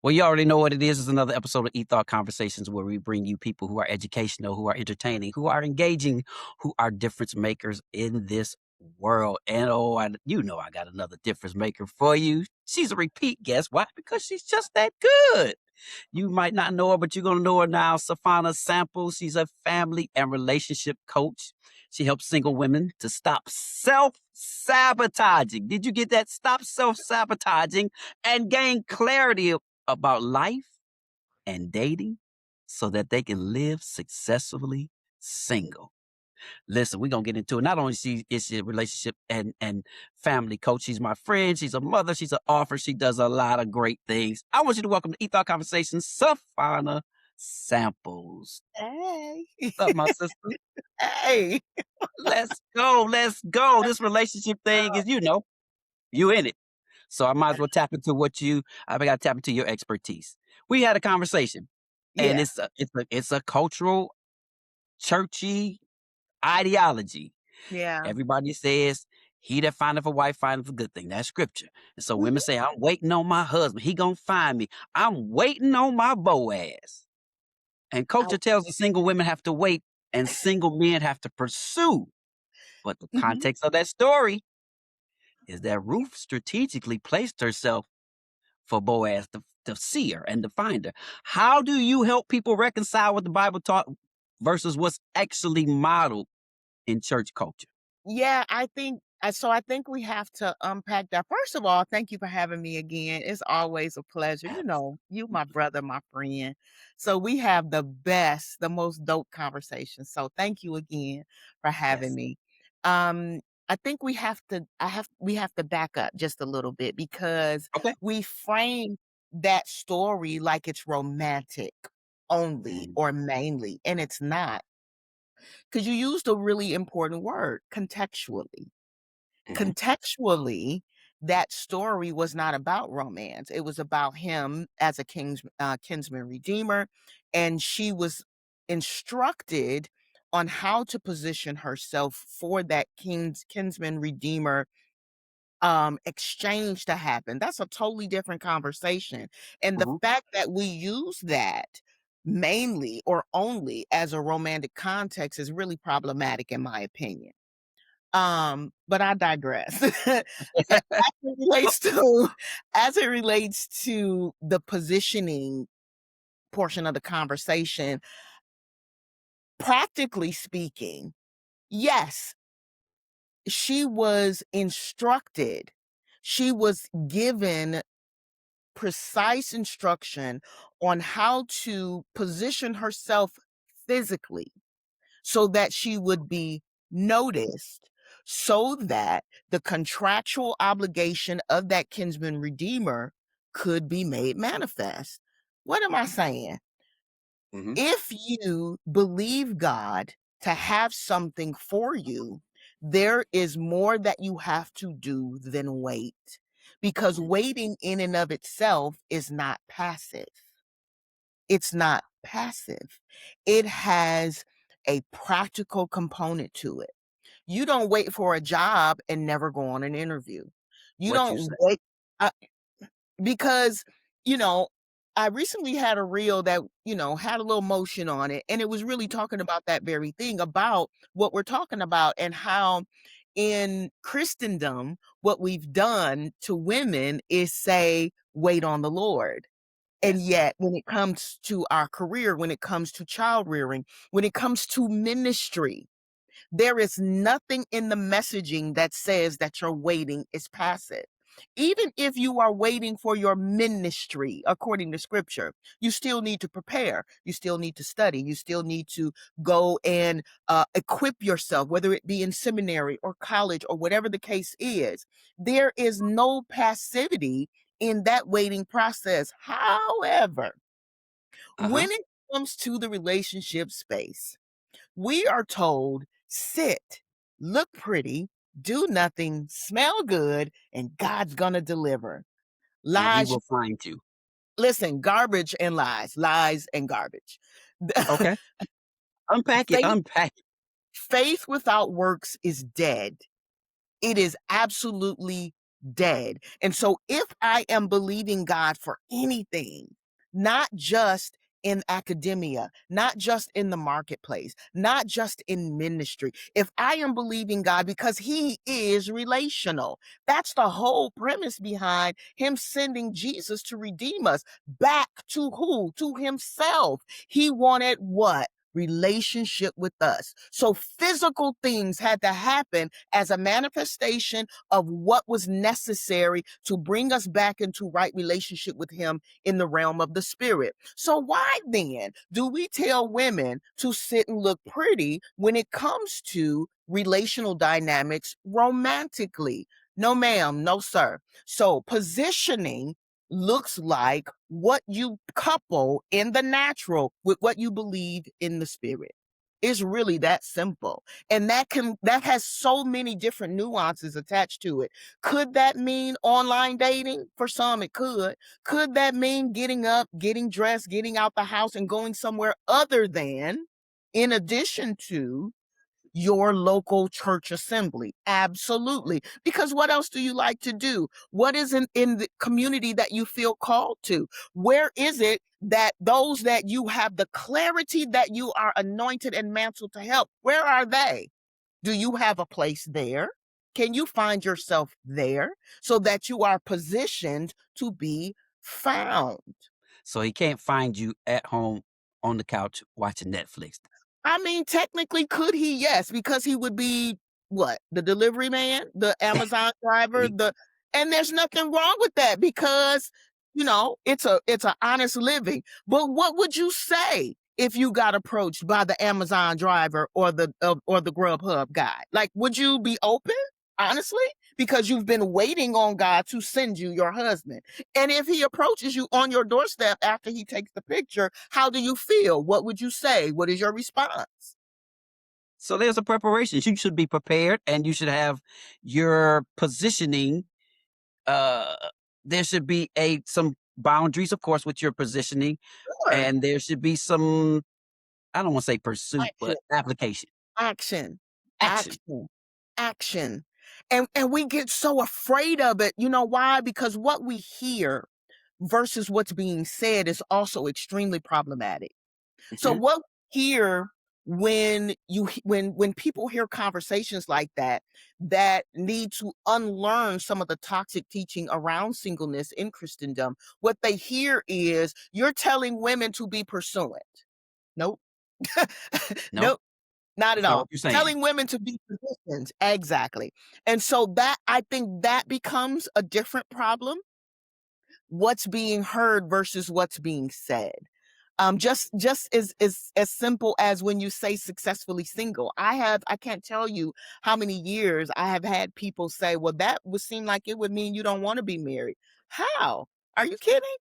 Well, you already know what it is. It's another episode of E-Thought Conversations where we bring you people who are educational, who are entertaining, who are engaging, who are difference makers in this world. And I got another difference maker for you. She's a repeat guest. Why? Because she's just that good. You might not know her, but you're going to know her now. Sefana Sample. She's a family and relationship coach. She helps single women to stop self-sabotaging. Did you get that? Stop self-sabotaging and gain clarity about life and dating so that they can live successfully single. Listen, we're gonna get into it. Not only is she a relationship and family coach, she's my friend, she's a mother, she's an author, she does a lot of great things. I want you to welcome to E-Thought Conversations, Sefana Samples. Hey. What's up, my sister? Hey. Let's go, let's go. This relationship thing is, you in it. So I might as well tap into I gotta tap into your expertise. We had a conversation and Yeah. it's a cultural, churchy ideology. Yeah. Everybody says, he that findeth a wife findeth a good thing. That's scripture. And so Mhm. women say, I'm waiting on my husband. He gonna find me. I'm waiting on my Boaz. And culture Oh, tells us single women have to wait and single men have to pursue. But the mhm. context of that story is that Ruth strategically placed herself for Boaz to see her and to find her. How do you help people reconcile what the Bible taught versus what's actually modeled in church culture? Yeah, I think we have to unpack that. First of all, thank you for having me again. It's always a pleasure. You know, you my brother, my friend. So we have the most dope conversations. So thank you again for having Yes. me. Um, I think we have to back up just a little bit because Okay. we frame that story like it's romantic only Mhm, or mainly, and it's not. 'Cause you used a really important word, contextually. mhm, Contextually, that story was not about romance. It was about him as a kinsman redeemer, and she was instructed on how to position herself for that kinsman redeemer exchange to happen. That's a totally different conversation. And the mhm. fact that we use that mainly or only as a romantic context is really problematic in my opinion. But I digress. It relates to as it relates to the positioning portion of the conversation, practically speaking, yes, she was instructed. She was given precise instruction on how to position herself physically so that she would be noticed, so that the contractual obligation of that kinsman redeemer could be made manifest. What am I saying? Mhm, If you believe God to have something for you, there is more that you have to do than wait, because mhm, waiting in and of itself is not passive. It's not passive. It has a practical component to it. You don't wait for a job and never go on an interview. You what you don't say. wait uh, because, you know, I recently had a reel that, had a little motion on it, and it was really talking about that very thing, about what we're talking about and how in Christendom, what we've done to women is say, "Wait on the Lord." And Yes. yet, when it comes to our career, when it comes to child rearing, when it comes to ministry, there is nothing in the messaging that says that your waiting is passive. Even if you are waiting for your ministry, according to scripture, you still need to prepare. You still need to study. You still need to go and equip yourself, whether it be in seminary or college or whatever the case is. There is no passivity in that waiting process. However, Uh-huh. when it comes to the relationship space, we are told, sit, look pretty, do nothing, smell good, and God's gonna deliver. And he Lies, will find you. listen, garbage and lies, lies and garbage. Okay. Unpack it, faith, unpack it. faith without works is dead. It is absolutely dead. And so if I am believing God for anything, not just in academia, not just in the marketplace, not just in ministry. If I am believing God because he is relational, that's the whole premise behind him sending Jesus to redeem us back to who? To himself. He wanted what? Relationship with us. So physical things had to happen as a manifestation of what was necessary to bring us back into right relationship with him in the realm of the spirit. So why then do we tell women to sit and look pretty when it comes to relational dynamics romantically? No, ma'am, no, sir. So positioning looks like what you couple in the natural with what you believe in the spirit. It's really that simple. And that has so many different nuances attached to it. Could that mean online dating? For some it could. Could that mean getting up, getting dressed, getting out the house and going somewhere other than, in addition to, your local church assembly? Absolutely. Because what else do you like to do? What is in the community that you feel called to? Where is it that those that you have the clarity that you are anointed and mantled to help, where are they? Do you have a place there? Can you find yourself there so that you are positioned to be found? So he can't find you at home on the couch watching Netflix. I mean, technically, could he? Yes, because he would be what? The delivery man, the Amazon driver, He and there's nothing wrong with that because, it's a honest living. But what would you say if you got approached by the Amazon driver or the Grubhub guy? Like, would you be open? Honestly, because you've been waiting on God to send you your husband. And if he approaches you on your doorstep after he takes the picture, how do you feel? What would you say? What is your response? So there's a preparation. You should be prepared and you should have your positioning. Uh, there should be some boundaries, of course, with your positioning, Sure. and there should be some, I don't want to say pursuit, Action, but application, action, action. action, action. And we get so afraid of it. You know why? Because what we hear versus what's being said is also extremely problematic. So Mhm. what here when people hear conversations like that need to unlearn some of the toxic teaching around singleness in Christendom, what they hear is you're telling women to be pursuant. Nope. No, Nope, not at that's not what all. you're saying. Telling women to be positioned. Exactly. And so that I think that becomes a different problem, what's being heard versus what's being said. Just as simple as when you say successfully single. I can't tell you how many years I have had people say, "Well, that would seem like it would mean you don't want to be married." How? Are you kidding?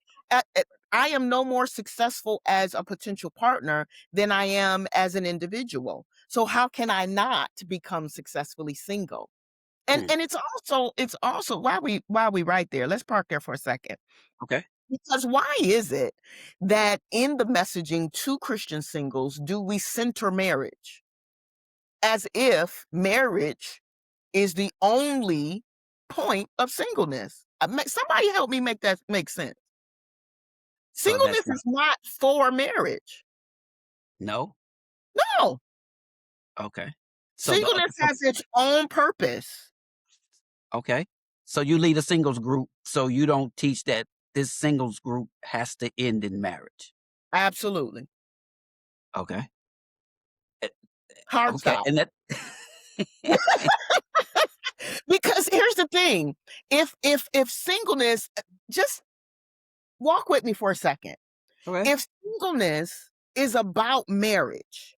I am no more successful as a potential partner than I am as an individual. So how can I not become successfully single? And Mm, and it's also why we right there. Let's park there for a second. okay. Because why is it that in the messaging to Christian singles do we center marriage as if marriage is the only point of singleness? Somebody help me make that make sense. So that's Singleness not is not for marriage. no. No, Okay. So the okay, singleness has its own purpose. okay. So you lead a singles group, so you don't teach that this singles group has to end in marriage. Absolutely. Okay. Eh, Hard okay. stop. And that Because here's the thing, if singleness, just walk with me for a second. okay. If singleness is about marriage,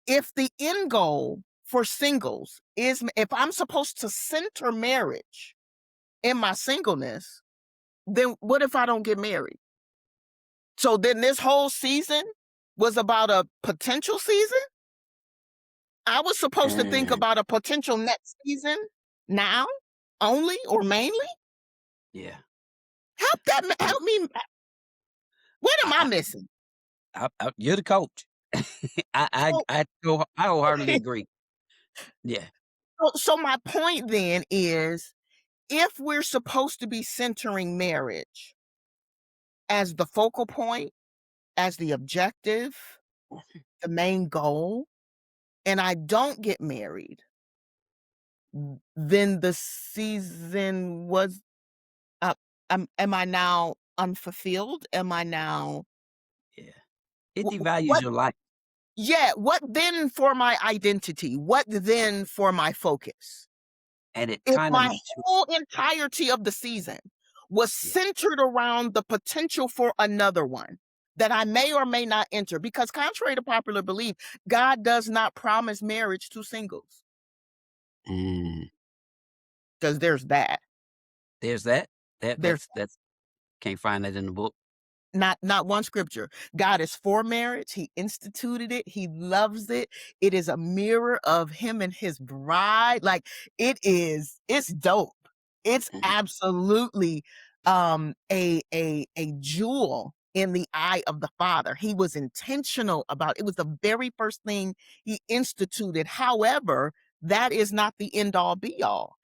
if the end goal for singles is if I'm supposed to center marriage in my singleness, then what if I don't get married? So then this whole season was about a potential season? I was supposed to think Mm, about a potential next season now only or mainly? yeah. Help Um, me. What am I I missing? you're the coach. So, I wholeheartedly agree. Yeah. so my point then is if we're supposed to be centering marriage, as the focal point, as the objective, the main goal, and I don't get married, then the season was up. Am I now unfulfilled? Am I now Yeah. It devalues what your life, yeah, what then for my identity? What then for my focus? and it If kinda my makes you. whole entirety of the season was Yeah. centered around the potential for another one that I may or may not enter, because contrary to popular belief, God does not promise marriage to singles. Mm. Because there's that. There's that. There's That's can't find that in the book. not one scripture. God is for marriage. He instituted it. He loves it. It is a mirror of him and his bride. Like it's dope. It's Mhm. absolutely a jewel in the eye of the Father. He was intentional about it. Was the very first thing he instituted. However, that is not the end all be all.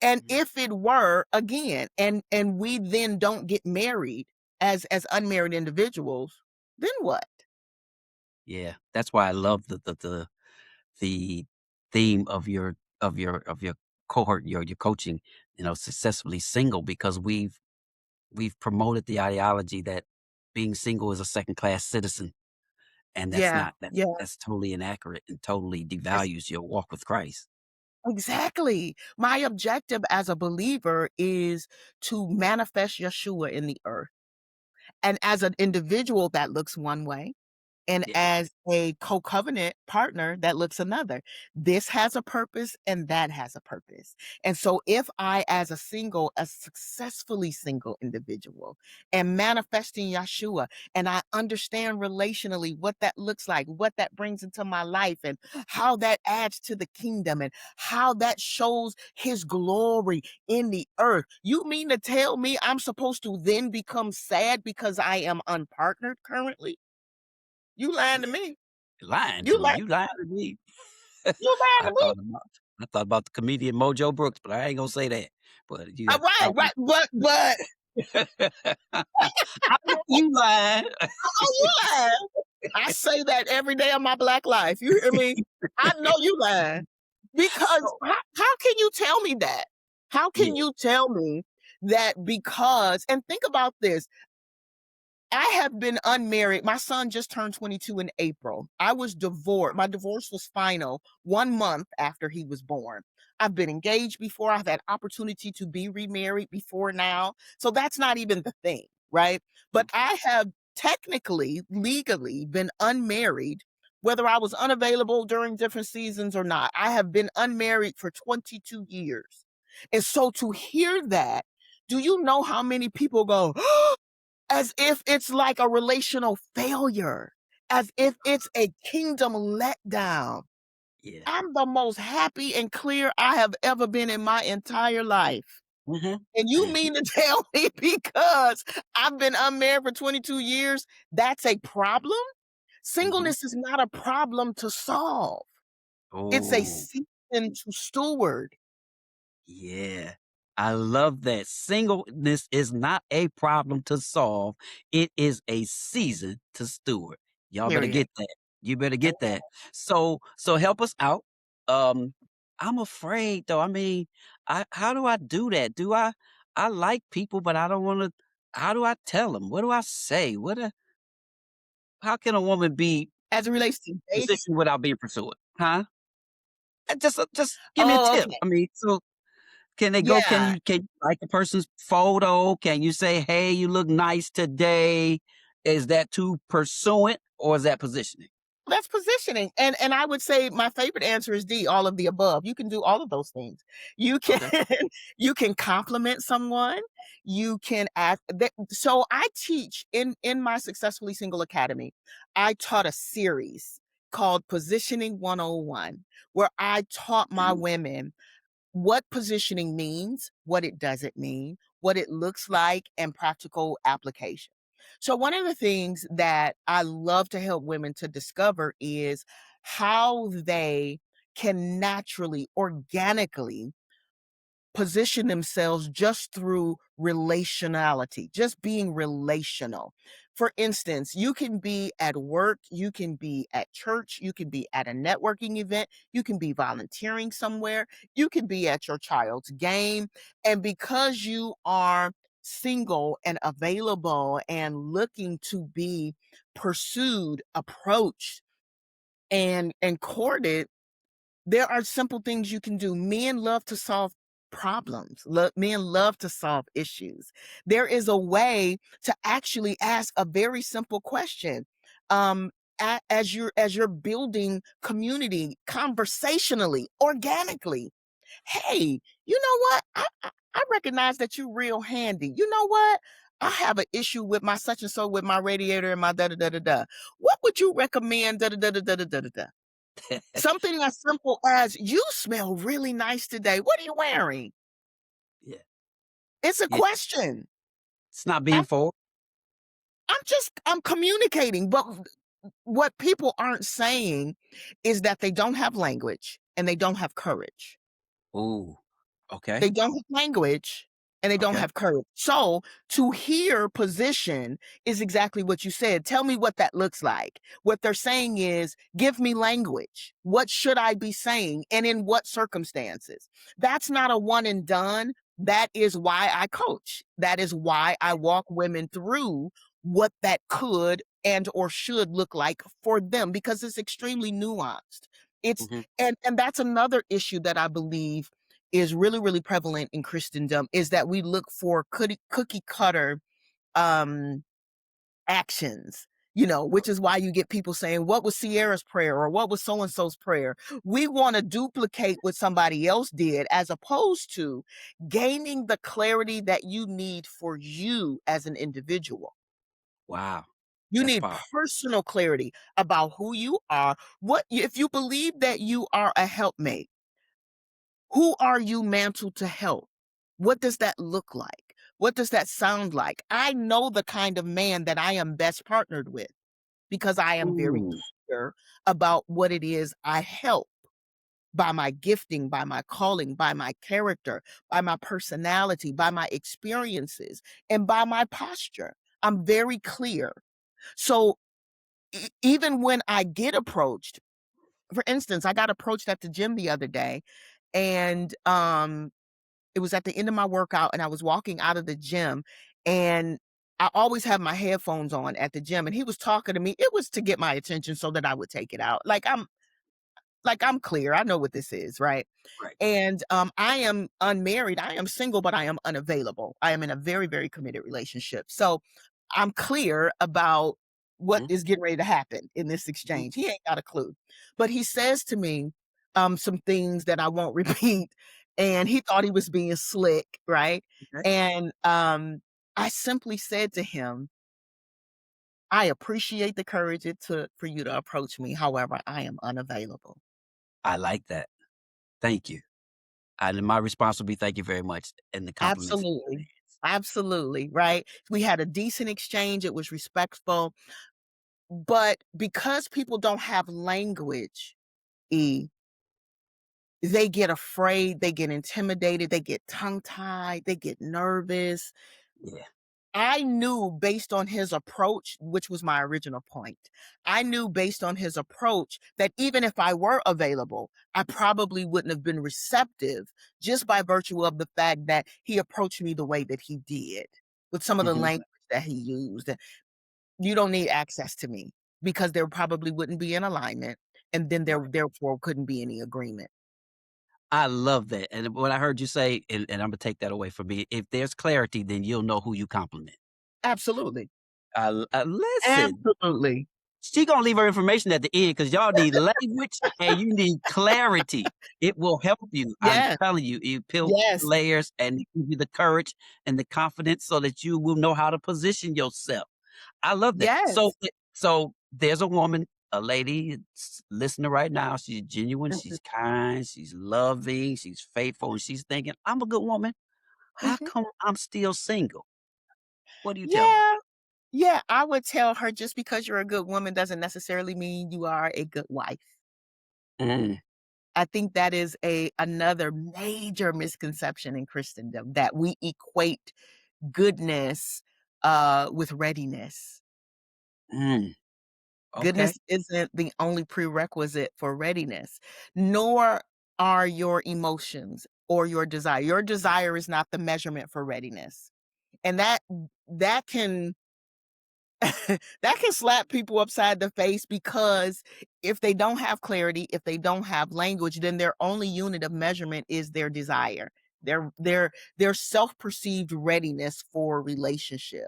And Mhm. if it were, again, and we then don't get married as unmarried individuals, then what? Yeah. That's why I love the theme of your cohort, your coaching, successfully single, because we've promoted the ideology that being single is a second class citizen, and that's Yeah, not yeah. that's totally inaccurate and totally It's devalues your walk with Christ. exactly. My objective as a believer is to manifest Yeshua in the earth. And as an individual, that looks one way. And Yeah. as a co-covenant partner, that looks another. This has a purpose and that has a purpose. And so if I, as a successfully single individual, am manifesting Yeshua, and I understand relationally what that looks like, what that brings into my life, and how that adds to the kingdom, and how that shows his glory in the earth. You mean to tell me I'm supposed to then become sad because I am unpartnered currently? You lying to Yeah. me. Lying You to me. lying You lying to me. you lying I to me. thought about I thought about the comedian Mojo Brooks, but I ain't gonna say that. But you have to Right, help me. right, but I know you lying. oh, you lying. I say that every day of my black life. You hear me? I know you lying. Because So how can you tell me that? How can yeah. you tell me that because and think about this. I have been unmarried. My son just turned 22 in April. I was divorced. My divorce was final 1 month after he was born. I've been engaged before. I've had opportunity to be remarried before now. So that's not even the thing, right? But Okay. I have technically, legally been unmarried, whether I was unavailable during different seasons or not. I have been unmarried for 22 years. And so to hear that, do you know how many people go, as if it's like a relational failure, as if it's a kingdom letdown. Yeah. I'm the most happy and clear I have ever been in my entire life. Mhm. And you Mhm. mean to tell me because I've been unmarried for 22 years, that's a problem? Mhm. Singleness is not a problem to solve. It's a Oh. season to steward. Yeah. I love that. Singleness is not a problem to solve. It is a season to steward. Y'all better Period. get that. You better get that. So help us out. Um, I'm afraid though. I mean, how do I do that? I like people, but I don't want to. How do I tell them? What do I say? How can a woman be As it relates to dating. positioned without being pursued? Huh? Just give me a Oh, tip. okay. I mean, so can they go, Yeah. can you like the person's photo? Can you say, "Hey, you look nice today?" Is that too pursuant or is that positioning? That's positioning. And I would say my favorite answer is D, all of the above. You can do all of those things. You can Okay. you can compliment someone. You can ask so I teach in my Successfully Single Academy. I taught a series called Positioning 101 where I taught my Mhm. women what positioning means, what it doesn't mean, what it looks like, and practical application. So, one of the things that I love to help women to discover is how they can naturally, organically position themselves just through relationality, just being relational. For instance, you can be at work, you can be at church, you can be at a networking event, you can be volunteering somewhere, you can be at your child's game. And because you are single and available and looking to be pursued, approached, and courted, there are simple things you can do. Men love to solve problems. Men love to solve issues. There is a way to actually ask a very simple question. Um, as you're building community conversationally, organically. Hey, you know what? I recognize that you're real handy. You know what? I have an issue with my such and so with my radiator and my da da da da da. What would you recommend? Da da da da da da da da da. Something as simple as, "You smell really nice today. What are you wearing?" Yeah. It's a Yeah. question. It's not being I'm forward. I'm communicating, but what people aren't saying is that they don't have language and they don't have courage. Ooh. Okay. They don't have language and they don't Okay. have courage. So to hear position is exactly what you said. Tell me what that looks like. What they're saying is, give me language. What should I be saying and in what circumstances? That's not a one and done. That is why I coach. That is why I walk women through what that could and or should look like for them because it's extremely nuanced. It's Mhm. and that's another issue that I believe is really, really prevalent in Christendom is that we look for cookie cutter um, actions, which is why you get people saying, "What was Sierra's prayer?" or "What was so and so's prayer?" We want to duplicate what somebody else did as opposed to gaining the clarity that you need for you as an individual. Wow. You That's need powerful. personal clarity about who you are. What if you believe that you are a helpmate? Who are you mantled to help? What does that look like? What does that sound like? I know the kind of man that I am best partnered with because I am very Ooh. clear about what it is I help by my gifting, by my calling, by my character, by my personality, by my experiences, and by my posture. I'm very clear. So even when I get approached, for instance, I got approached at the gym the other day and it was at the end of my workout and I was walking out of the gym and I always have my headphones on at the gym and he was talking to me. It was to get my attention so that I would take it out. Like I'm clear. I know what this is, right? Right. And I am unmarried. I am single, but I am unavailable. I am in a very, very committed relationship. So I'm clear about what Mhm. is getting ready to happen in this Mhm. exchange. He ain't got a clue. But he says to me some things that I won't repeat. And he thought he was being slick, right? Okay. And I simply said to him, I appreciate the courage it took for you to approach me. However, I am unavailable. I like that. Thank you. And my response would be, "Thank you very much," and the compliments in Absolutely. advance. Absolutely, right? We had a decent exchange, it was respectful, but because people don't have language, E, they get afraid, they get intimidated, they get tongue-tied, they get nervous. Yeah. I knew based on his approach, which was my original point, I knew based on his approach that even if I were available, I probably wouldn't have been receptive just by virtue of the fact that he approached me the way that he did, with some of the Mhm. language that he used. You don't need access to me because there probably wouldn't be an alignment, and then there Right. therefore couldn't be any agreement. I love that, and what I heard you say, and Imma take that away from me, if there's clarity, then you'll know who you compliment. Absolutely. Listen, Absolutely. she gonna leave her information at the end because 'cause y'all need language and you need clarity. It will help you, I'm Yes. telling you, it peel back the Yes. layers and give you the courage and the confidence so that you will know how to position yourself. I love that. So Yes. so there's a woman, a lady listening right now. She's genuine, Mhm. she's kind, she's loving, she's faithful, and she's thinking, "I'm a good woman. How Mhm. come I'm still single?" What do you tell her? Yeah. Yeah, I would tell her just because you're a good woman doesn't necessarily mean you are a good wife. Mm. I think that is a another major misconception in Christendom, that we equate goodness, with readiness. Mm, okay. Goodness isn't the only prerequisite for readiness, nor are your emotions or your desire. Your desire is not the measurement for readiness. And that can that can slap people upside the face, because if they don't have clarity, if they don't have language, then their only unit of measurement is their desire, their self-perceived readiness for relationship.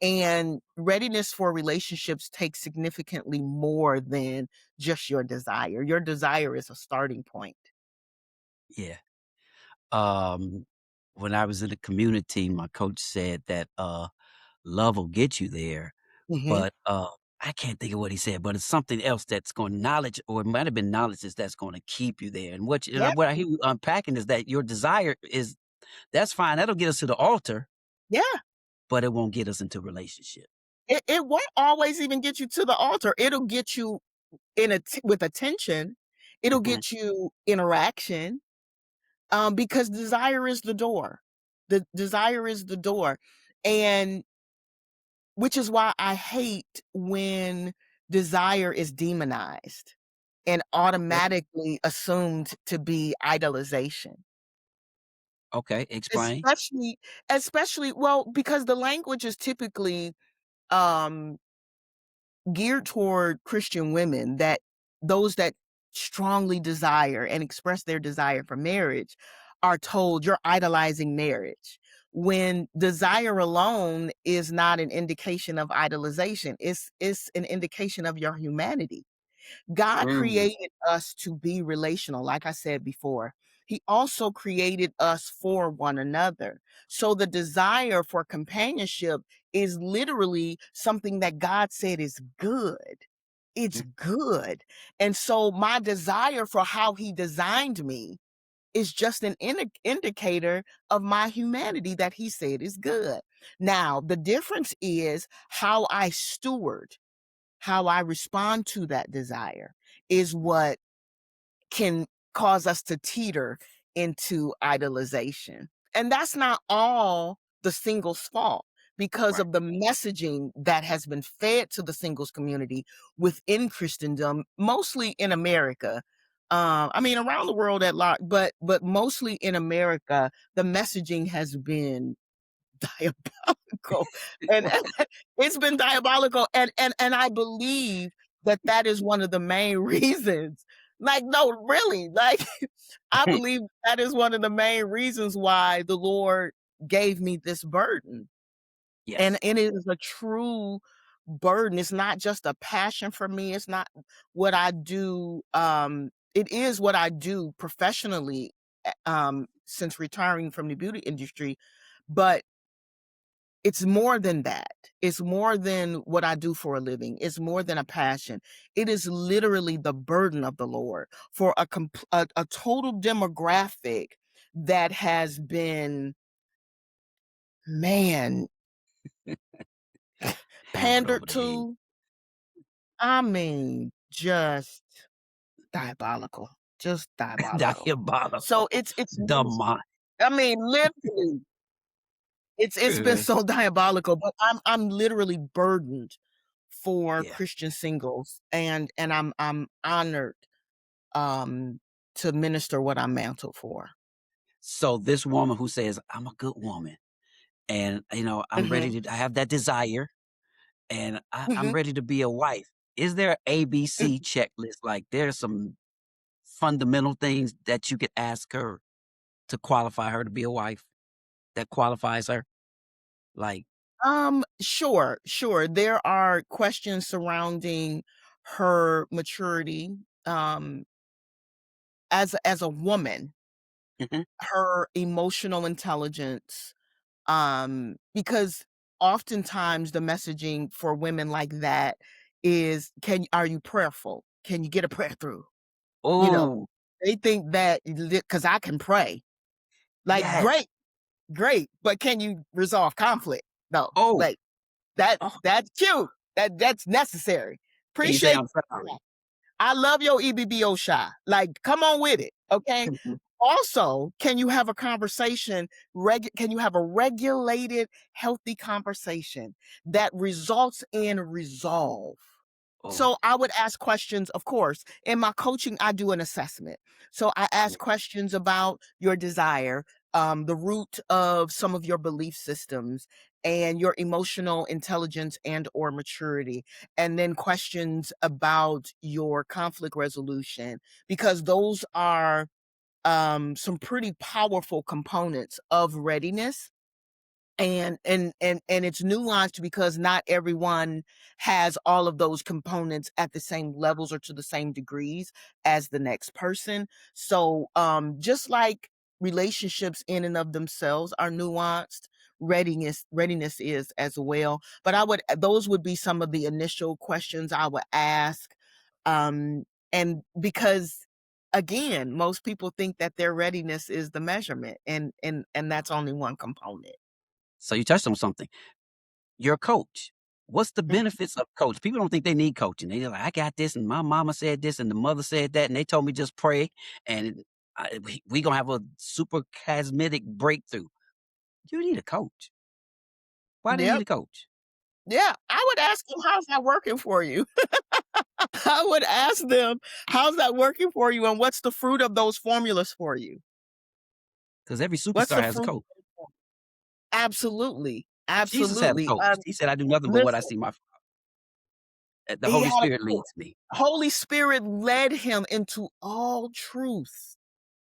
And readiness for relationships takes significantly more than just your desire. Your desire is a starting point. Yeah. Um, when I was in the community, my coach said that, love will get you there, Mhm. but, I can't think of what he said, but it's something else that's going knowledge, or it might have been knowledge that's gonna keep you there, and Yep. what I hear you unpacking is that your desire is that's fine, that'll get us to the altar, Yeah. but it won't get us into relationship. It won't always even get you to the altar. It'll get you with attention. It'll Mhm. get you interaction, because desire is the door. The desire is the door, and which is why I hate when desire is demonized and Okay, automatically assumed to be idolization. okay, explain. Especially well, because the language is typically, um geared toward Christian women, that those that strongly desire and express their desire for marriage are told, "You're idolizing marriage," when desire alone is not an indication of idolization. It's an indication of your humanity. God True. created us to be relational, like I said before. He also created us for one another. So the desire for companionship is literally something that God said is good. It's Mm, good. And so my desire for how he designed me is just an indicator of my humanity that he said is good. Now, the difference is how I respond to that desire is what can cause us to teeter into idolization. And that's not all the singles' fault, because right. of the messaging that has been fed to the singles community within Christendom, mostly in America. I mean, around the world at large, but mostly in America, the messaging has been diabolical, and it's been diabolical, and I believe that that is one of the main reasons. Like, no, really, like, I believe that is one of the main reasons why the Lord gave me this burden, Yes. and it is a true burden. It's not just a passion for me, it's not what I do, it is what I do professionally, since retiring from the beauty industry, but it's more than that. It's more than what I do for a living. It's more than a passion. It is literally the burden of the Lord for a total demographic that has been, man, Hammered pandered over the head. to. I mean, just diabolical, just diabolical. So Diabolical. it's Demon I mean, literally, it's been so diabolical, but I'm literally burdened for Yeah. Christian singles, and I'm honored, um, to minister what I'm mantled for. So this woman who says, "I'm a good woman, and, I'm Mhm, ready to I have that desire, and I'm mhm, ready to be a wife." Is there a mhm. ABC checklist? Like, there's some fundamental things that you could ask her to qualify her to be a wife, that qualifies her? Like, Sure, sure. There are questions surrounding her maturity, as a woman, mhm. her emotional intelligence, because oftentimes the messaging for women like that is, are you prayerful? Can you get a prayer through? You know, Oh, they think that because I can pray. Like, yes. great, great, but can you resolve conflict? No, Oh, like, oh, that's cute. That's necessary. can you say, Appreciate "I'm sorry"? I love your EBBO shy. Like, come on with it, okay? Also, can you have a conversation, can you have a regulated, healthy conversation that results in resolve? Oh, So I would ask questions, of course. In my coaching, I do an assessment. So I yeah. ask questions about your desire, the root of some of your belief systems, and your emotional intelligence and or maturity, and then questions about your conflict resolution, because those are some pretty powerful components of readiness. And it's nuanced because not everyone has all of those components at the same levels or to the same degrees as the next person. So just like relationships in and of themselves are nuanced, readiness is as well. But I would those would be some of the initial questions I would ask. And because again, most people think that their readiness is the measurement, and that's only one component. So you touched on something. You're a coach. What's the Mhm. benefits of coach? People don't think they need coaching. They're like, I got this, and my mama said this, and the mother said that, and they told me just pray, and we gonna have a super cosmetic breakthrough. You need a coach. Why do you need Yep. a coach? Yeah, I would ask them, "How's that working for you?" I would ask them, "How's that working for you, and what's the fruit of those formulas for you? Because every What's superstar the has a fruit?" coach. Absolutely, Jesus had a absolutely. coach. He said, "I do nothing but what I Listen, see my the he Holy had a Spirit leads me." Holy Spirit led him into all truth,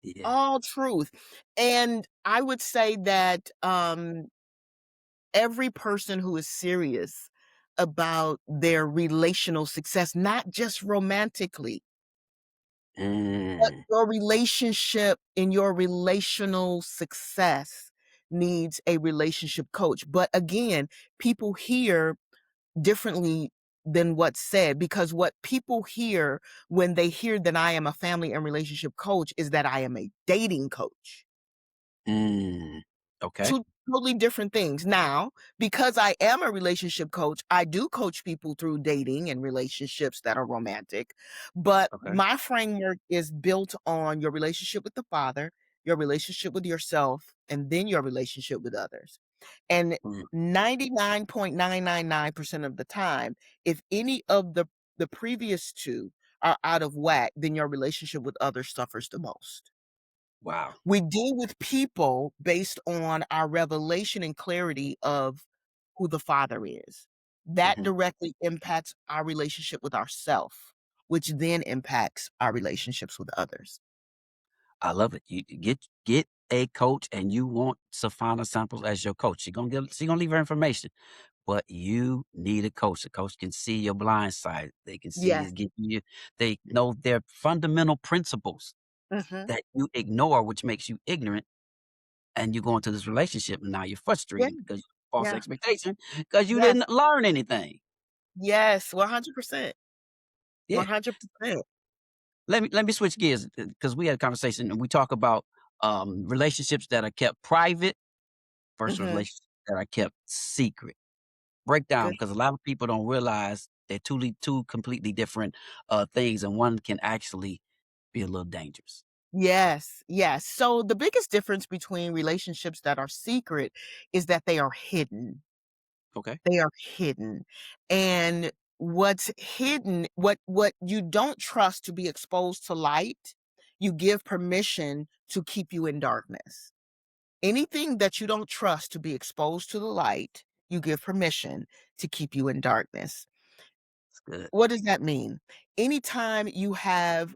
Yeah. all truth. And I would say that, every person who is serious about their relational success, not just romantically, but Mm, your relationship and your relational success needs a relationship coach. But again, people hear differently than what's said, because what people hear when they hear that I am a family and relationship coach is that I am a dating coach. mm. Okay. 2 totally different things. Now, because I am a relationship coach, I do coach people through dating and relationships that are romantic, but Okay. my framework is built on your relationship with the Father, your relationship with yourself, and then your relationship with others. And Mm. 99.999% of the time, if any of the previous 2 are out of whack, then your relationship with others suffers the most. Wow. We deal with people based on our revelation and clarity of who the Father is. That Mhm. directly impacts our relationship with ourself, which then impacts our relationships with others. I love it. You get a coach, and you want Sefana Samples as your coach. She gonna leave her information, but you need a coach. A coach can see your blind side. They can see Yes. it, get you. They know their fundamental principles Mhm. that you ignore, which makes you ignorant, and you go into this relationship, and now you're Yeah, frustrated because false yeah, expectation because you yes, didn't learn anything. yes, 100%, Yeah. 100%. Let me switch gears because we had a conversation and we talk about relationships that are kept private versus Mhm. relationships that are kept secret. Break down Good. because a lot of people don't realize they're two completely different things, and one can actually be a little dangerous. Yes, yes. So the biggest difference between relationships that are secret is that they are hidden. Okay. They are hidden. And what's hidden, what you don't trust to be exposed to light, you give permission to keep you in darkness. Anything that you don't trust to be exposed to the light, you give permission to keep you in darkness. That's good. What does that mean? Anytime you have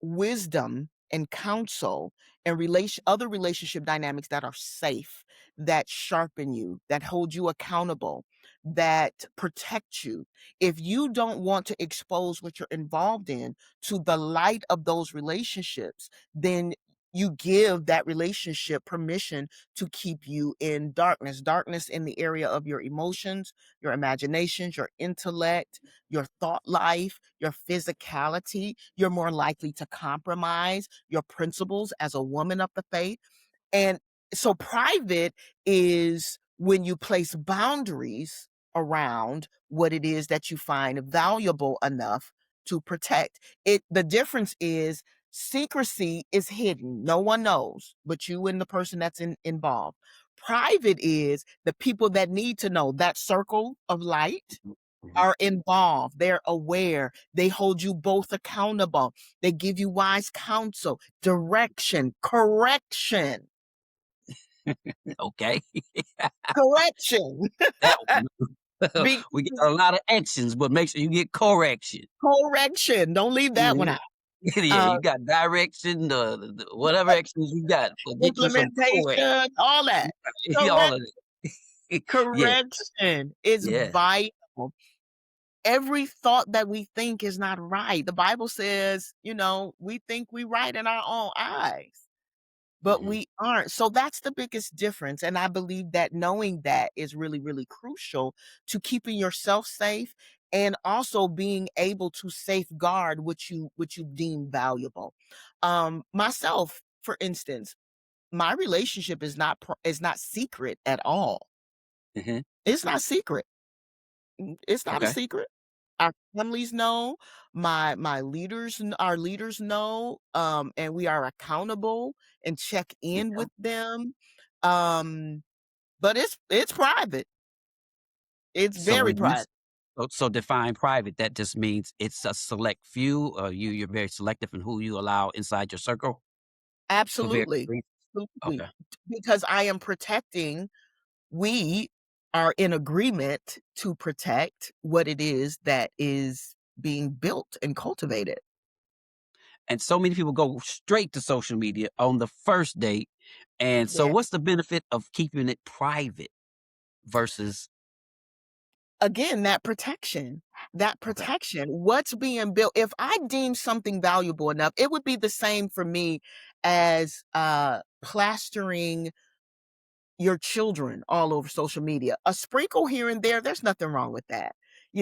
wisdom and counsel and other relationship dynamics that are safe, that sharpen you, that hold you accountable, that protect you. If you don't want to expose what you're involved in to the light of those relationships, then you give that relationship permission to keep you in darkness. Darkness in the area of your emotions, your imaginations, your intellect, your thought life, your physicality. You're more likely to compromise your principles as a woman of the faith. And so private is when you place boundaries around what it is that you find valuable enough to protect. The difference is secrecy is hidden. No one knows but you and the person that's involved. Private is the people that need to know. That circle of light Mhm, mhm. are involved. They're aware. They hold you both accountable. They give you wise counsel, direction, correction, Okay. correction. That one. Because We get a lot of actions, but make sure you get correction. correction. Don't leave that one Mhm. out. Yeah, Uh, you got direction, whatever actions you got, but get you some correct. implementation, all that. All Correct. of it. Yeah, Correction is yeah. vital. Every thought that we think is not right. The Bible says, we think we right in our own eyes, but Mhm, we aren't. So that's the biggest difference. And I believe that knowing that is really, really crucial to keeping yourself safe and also being able to safeguard what you deem valuable. Myself, for instance, my relationship is not secret at all. mhm. It's not secret. It's not a Okay. secret. Our families know, our leaders know, and we are accountable and check in Yeah. with them. Um, but it's private. It's So very when you private. define private, that just means it's a select few, you're very selective in who you allow inside your circle for various Absolutely. reasons? Absolutely. Okay. Because I am protecting we are in agreement to protect what it is that is being built and cultivated. And so many people go straight to social media on the first date, and so Yeah. what's the benefit of keeping it private versus Again, that okay, protection, what's being built. If I deem something valuable enough, it would be the same for me as, plastering your children all over social media. A sprinkle here and there, there's nothing wrong with that.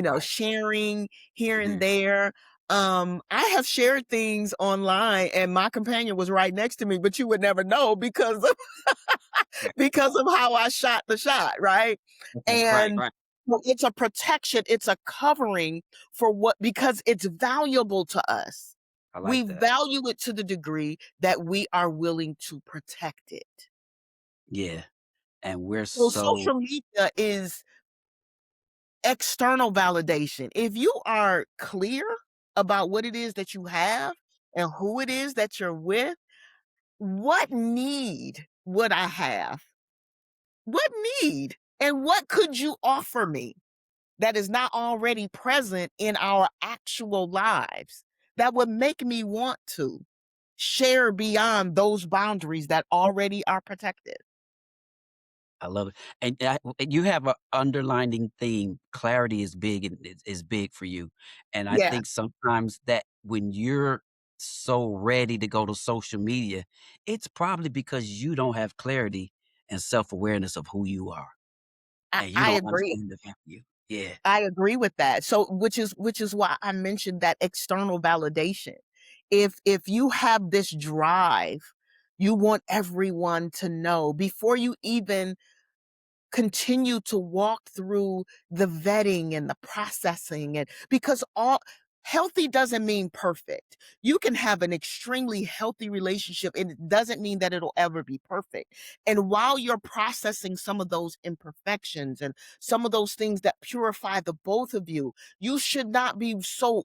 right. Sharing here and Mhm. there. I have shared things online and my companion was right next to me, but you would never know because of Yeah. because of how I shot the shot, right? Okay. Right, And right. well, it's a protection, it's a covering for what because it's valuable to us. I We like that. value it to the degree that we are willing to protect it. Yeah, and we're So so social media is external validation. If you are clear about what it is that you have and who it is that you're with, what need would I have? What need? And what could you offer me that is not already present in our actual lives that would make me want to share beyond those boundaries that already are protected? I love it, and you have a underlining theme. Clarity is big and is big for you, and I Yeah. think sometimes that when you're so ready to go to social media, it's probably because you don't have clarity and self-awareness of who you are, I, and you I don't agree. understand the value. Yeah. I agree with that. So which is why I mentioned that external validation. If you have this drive, you want everyone to know before you even continue to walk through the vetting and the processing and because all healthy doesn't mean perfect. You can have an extremely healthy relationship and it doesn't mean that it'll ever be perfect. And while you're processing some of those imperfections and some of those things that purify the both of you, you should not be so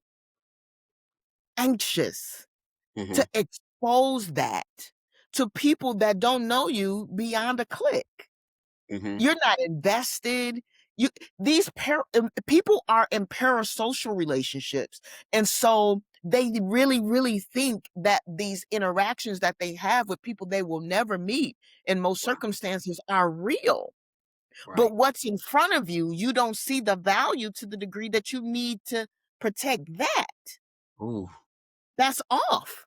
anxious to Mhm, expose that to people that don't know you beyond a click. mhm. You're not invested. You people are in parasocial relationships, and so they really, really think that these interactions that they have with people they will never meet in most Wow, circumstances are real. right. But what's in front of you, you don't see the value to the degree that you need to protect that. Ooh, That's off.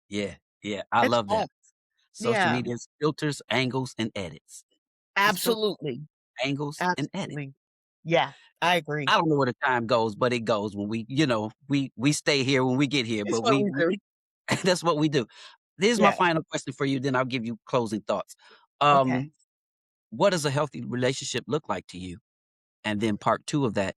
yeah, yeah, I It's love that. off. Social Yeah, media is filters, angles, and edits. It's filters, absolutely. angles, and edits. Absolutely. Yeah, I agree. I don't know where the time goes, but it goes when we stay here when we get here, It's but what we we do. that's what we do. This is my Yeah. final question for you, then I'll give you closing thoughts. Okay. Um, what does a healthy relationship look like to you? And then part 2 of that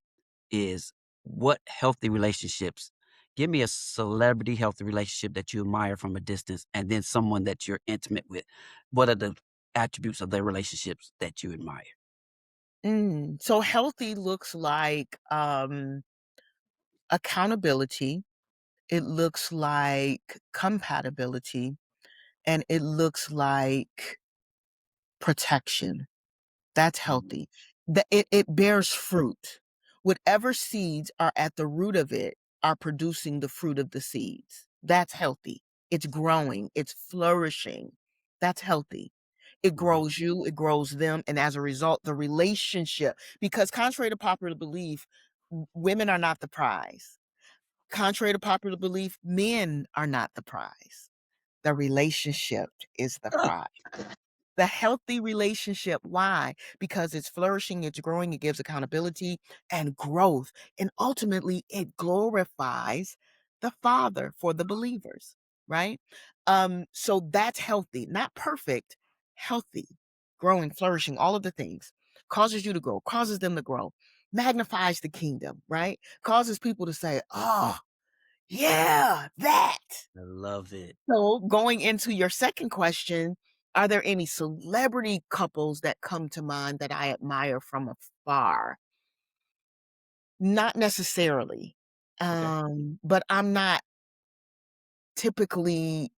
is what healthy relationships Give me a celebrity healthy relationship that you admire from a distance, and then someone that you're intimate with. What are the attributes of their relationships that you admire? So healthy looks like, accountability, it looks like compatibility, and it looks like protection. That's Mhm. healthy. It bears fruit. Whatever seeds are at the root of it are producing the fruit of the seeds. That's healthy. It's growing, it's flourishing. That's healthy. It Mhm. grows you, it grows them, and as a result, the relationship, because contrary to popular belief, women are not the prize. Contrary to popular belief, men are not the prize. The relationship is the prize. The healthy relationship, why? Because it's flourishing, it's growing, it gives accountability and growth, and ultimately, it glorifies the Father for the believers, right? So that's healthy, not perfect, healthy, growing, flourishing, all of the things. Causes you to grow, causes them to grow, magnifies the kingdom, right? Causes people to say, "Oh, yeah, that." I love it. So, going into your second question, are there any celebrity couples that come to mind that I admire from afar? Not necessarily. Okay. But I'm not typically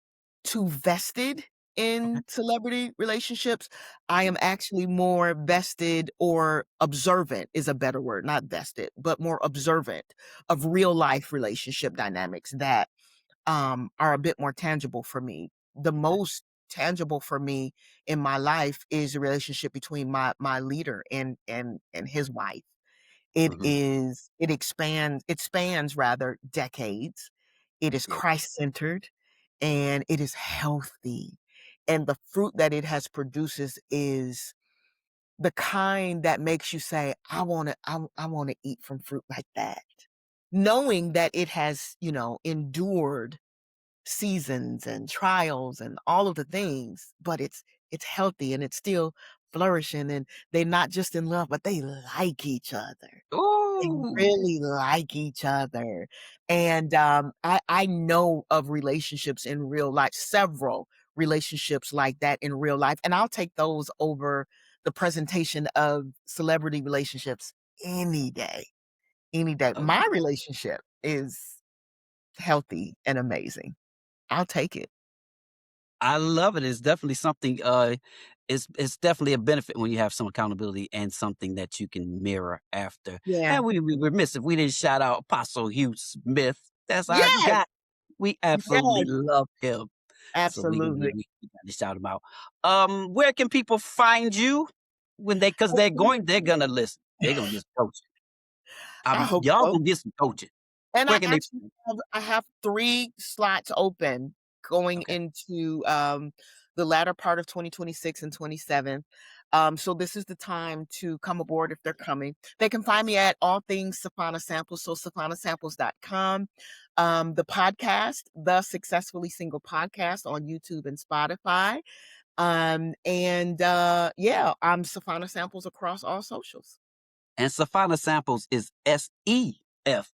too vested Okay. in celebrity relationships. I am actually more vested or observant is a better word, not vested, but more observant of real life relationship dynamics that are a bit more tangible for me. The Okay. most tangible for me in my life is the relationship between my leader and his wife. Mhm. It spans rather decades. It is Yeah. Christ-centered and it is healthy. And the fruit that it has produces is the kind that makes you say, I wanna eat from fruit like that. Knowing that it has, endured seasons and trials and all of the things, but it's healthy and it's still flourishing and they're not just in love, but they like each other. They Ooh. really like each other. And I know of relationships in real life, several relationships like that in real life, and I'll take those over the presentation of celebrity relationships any day. Any day. Oh, My relationship is healthy and amazing. I'll take it. I love it. It's definitely something, it's definitely a benefit when you have some accountability and something that you can mirror after. Yeah. And we remiss if we didn't shout out Apostle Hugh Smith. That's our Yes, guy. We absolutely yes, love him. So absolutely. we got to shout him out. Where can people find you when because they're gonna listen. They're gonna get some coaching. I hope Y'all so. gonna get some coaching. And Where can they find I have 3 slots open going Okay. into, the latter part of 2026 and '27. So this is the time to come aboard if they're coming. They can find me at all things Sefana Samples, so sefanasamples.com. The podcast, The Successfully Single Podcast on YouTube and Spotify. Yeah, I'm Sefana Samples across all socials. And Sefana Samples is Sefana Samples.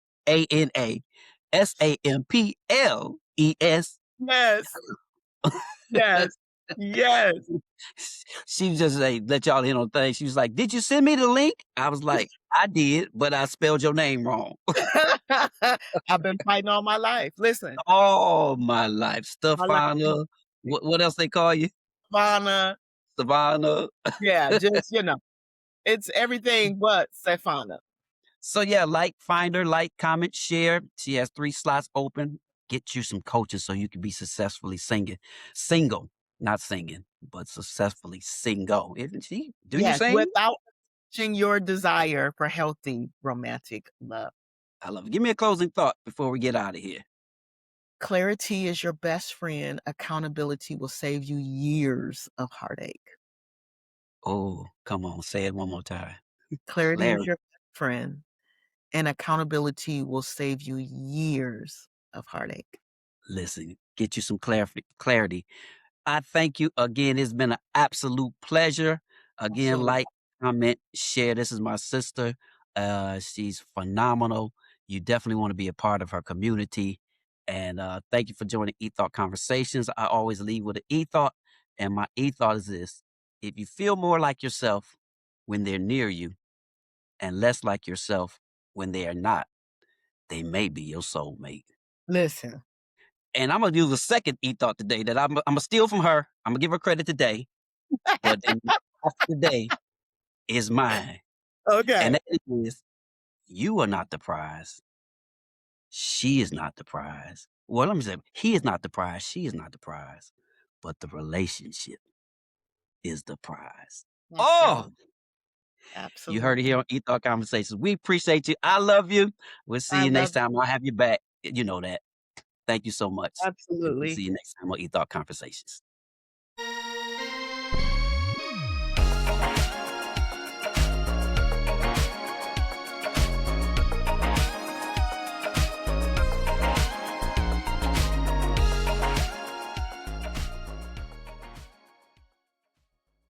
Yes, yes, yes. She was just like, let y'all in on things. She was like, "Did you send me the link?" I was like, "I did, but I spelled your name wrong." I've been fighting all my life. Listen, All my life. my life is Stefana. What else they call you? Sefana. Savannah. Yeah, just, it's everything but Sefana. So yeah, like, find her, like, comment, share. She has 3 slots open. Get you some coaches so you can be successfully single, not singing, but successfully single. Isn't she? Do you Yes, sing? without quenching your desire for healthy romantic love. I love it. Give me a closing thought before we get out of here. Clarity is your best friend. Accountability will save you years of heartache. Oh, come on, say it one more time. Clarity is Clarity. your best friend, and accountability will save you years of heartache. Listen, get you some clarity. I thank you again. It's been an absolute pleasure. Again, Absolutely. like, comment, share. This is my sister. She's phenomenal. You definitely want to be a part of her community. And thank you for joining E-Thought Conversations. I always leave with an e-thought, and my e-thought is this: if you feel more like yourself when they're near you, and less like yourself when they are not, they may be your soulmate. Listen. And I'm gonna use a second e-thought today that I'm gonna steal from her. I'm gonna give her credit today, but then the rest of the day is mine. And Okay. that is, you are not the prize. She is not the prize. Well, let me say, he is not the prize. She is not the prize, but the relationship is the prize. That's Oh, right. you heard it here Absolutely. on E-Thought Conversations. We appreciate you. I love you. We'll see I you next love time. I'll have you back. You know that. Thank you so much. And we'll absolutely. see you next time on E-Thought Conversations.